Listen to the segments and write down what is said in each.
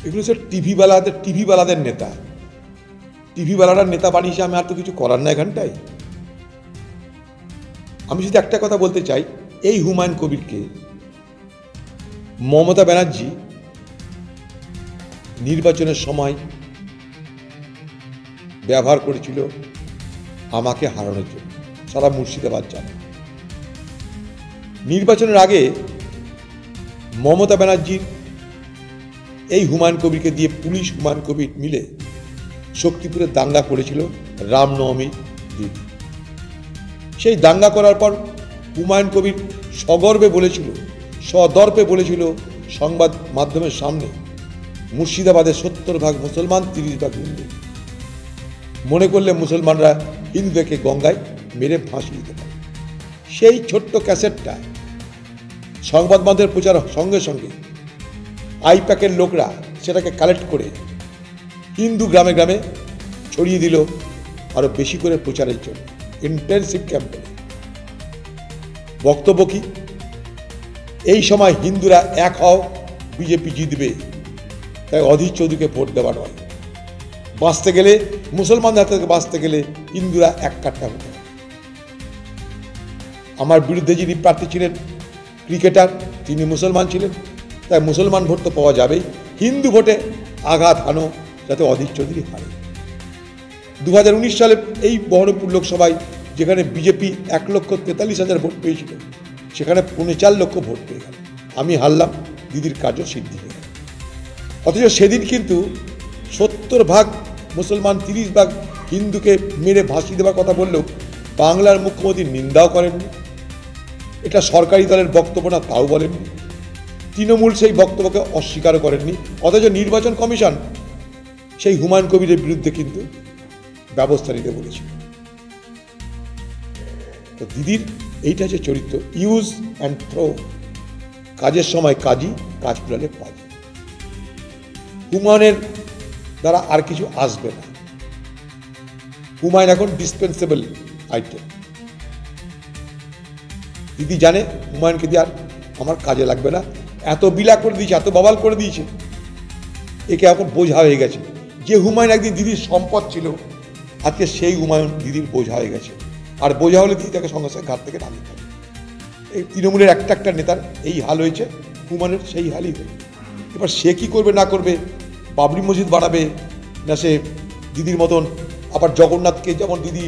এগুলো স্যার টিভিওয়ালাদের নেতা। টিভিওয়ালার নেতা বানিয়েছে, আমি আর তো কিছু করার না এখানটায়। আমি শুধু একটা কথা বলতে চাই, এই হুমায়ুন কবিরকে মমতা ব্যানার্জি নির্বাচনের সময় ব্যবহার করেছিল আমাকে হারানোর জন্য। সারা মুর্শিদাবাদ জানে। নির্বাচনের আগে মমতা ব্যানার্জির এই হুমায়ুন কবিরকে দিয়ে পুলিশ হুমায়ুন কবির মিলে শক্তিপুরে দাঙ্গা করেছিল রামনবমী দিন। সেই দাঙ্গা করার পর হুমায়ুন কবির সদর্পে বলেছিল সংবাদ মাধ্যমের সামনে, মুর্শিদাবাদে 70% মুসলমান, 30% হিন্দু। মনে করলে মুসলমানরা হিন্দুদেরকে গঙ্গায় মেরে ফাঁসি দিতে পারে। সেই ছোট্ট ক্যাসেটটা সংবাদ মাধ্যমের প্রচার সঙ্গে সঙ্গে আইপ্যাকের লোকরা সেটাকে কালেক্ট করে হিন্দু গ্রামে গ্রামে ছড়িয়ে দিল আরো বেশি করে প্রচারের জন্য, ইন্টেনসিভ ক্যাম্পেইন। বক্তব্য কি? এই সময় হিন্দুরা এক হও, বিজেপি জিতবে, তাই অধীর চৌধুরীকে ভোট দেওয়া নয়। বাঁচতে গেলে, মুসলমানদের হাত থেকে বাঁচতে গেলে হিন্দুরা এক কাঠা হতে হবে। আমার বিরুদ্ধে যিনি প্রার্থী ছিলেন ক্রিকেটার, তিনি মুসলমান ছিলেন, তাই মুসলমান ভোট তো পাওয়া যাবেই। হিন্দু ভোটে আঘাত হানো যাতে অধীর চৌধুরী হারে। 2019 সালে এই বহরমপুর লোকসভায় যেখানে বিজেপি 1,43,000 ভোট পেয়েছিল, সেখানে 4.25 লক্ষ ভোট পেয়ে গেল। আমি হারলাম, দিদির কাজও সিদ্ধি হয়ে গেল। অথচ সেদিন কিন্তু 70% মুসলমান, 30% হিন্দুকে মেরে ভাসিয়ে দেওয়ার কথা বললেও বাংলার মুখ্যমন্ত্রী নিন্দাও করেননি। এটা সরকারি দলের বক্তব্য না, তাও বলেননি। তৃণমূল সেই বক্তব্যকে অস্বীকারও করেননি। অথচ নির্বাচন কমিশন সেই হুমায়ুন কবিরের বিরুদ্ধে কিন্তু ব্যবস্থা নিতে বলেছিল। তো দিদির এইটা যে চরিত্র, ইউজ অ্যান্ড থ্রো, কাজের সময় কাজই, কাজ ফুরালে পাজি। হুমায়ুনের দ্বারা আর কিছু আসবে না। হুমায়ুন এখন ডিসপেন্সেবল আইটেম। দিদি জানে হুমায়ুনকে দিয়ে আর আমার কাজে লাগবে না। এত বিলা করে দিয়েছে, এত বাবাল করে দিয়েছে, একে এখন বোঝা হয়ে গেছে। যে হুমায়ুন একদিন দিদির সম্পদ ছিল, আজকে সেই হুমায়ুন দিদির বোঝা হয়ে গেছে। আর বোঝা হলে দিদি তাকে সঙ্গে সঙ্গে ঘাট থেকে নামিয়ে দেবে। এই তৃণমূলের একটা নেতার এই হাল হয়েছে, হুমায়ুনের সেই হালই হলো। এবার সে কি করবে না করবে, বাবরি মসজিদ বানাবে না সে দিদির মতন আবার জগন্নাথকে, যেমন দিদি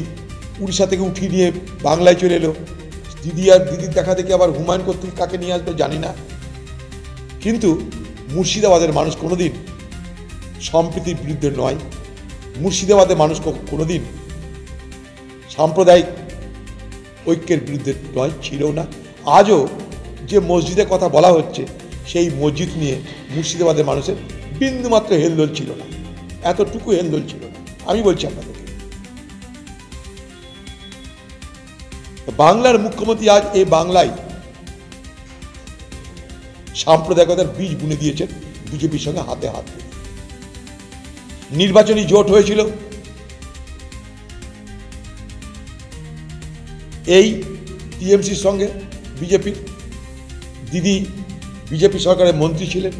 উড়িষ্যা থেকে উঠিয়ে নিয়ে বাংলায় চলে এলো, দিদি আর দিদির দেখা দেখে আবার হুমায়ুন করতে কাকে নিয়ে আসবে জানি না। কিন্তু মুর্শিদাবাদের মানুষ কোনোদিন সম্প্রীতির বিরুদ্ধে নয়। মুর্শিদাবাদের মানুষ কোনোদিন সাম্প্রদায়িক ঐক্যের বিরুদ্ধে নয়, ছিল না। আজও যে মসজিদের কথা বলা হচ্ছে, সেই মসজিদ নিয়ে মুর্শিদাবাদের মানুষের বিন্দুমাত্র হেলদোল ছিল না, এতটুকু হেলদোল ছিল না। আমি বলছি আপনাদেরকে, বাংলার মুখ্যমন্ত্রী আজ এই বাংলায় সাম্প্রদায়িকতার বীজ বুনে দিয়েছেন বিজেপির সঙ্গে হাতে হাত দিয়ে। নির্বাচনী জোট হয়েছিল এই টিএমসির সঙ্গে বিজেপির। দিদি বিজেপি সরকারের মন্ত্রী ছিলেন।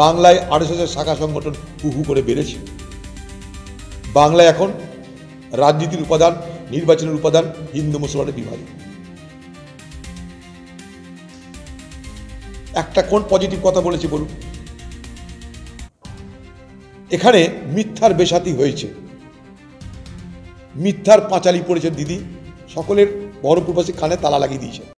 বাংলায় RSS শাখা সংগঠন হু করে বেড়েছে। বাংলায় এখন রাজনীতির উপাদান, নির্বাচনের উপাদান হিন্দু মুসলমানের বিভাজন। একটা কোন পজিটিভ কথা বলেছি বলুন? এখানে মিথ্যার বেসাতি হয়েছে, মিথ্যার পাঁচালি পড়েছে দিদি, সকলের বহরমপুরবাসী কানে তালা লাগিয়ে দিয়েছে।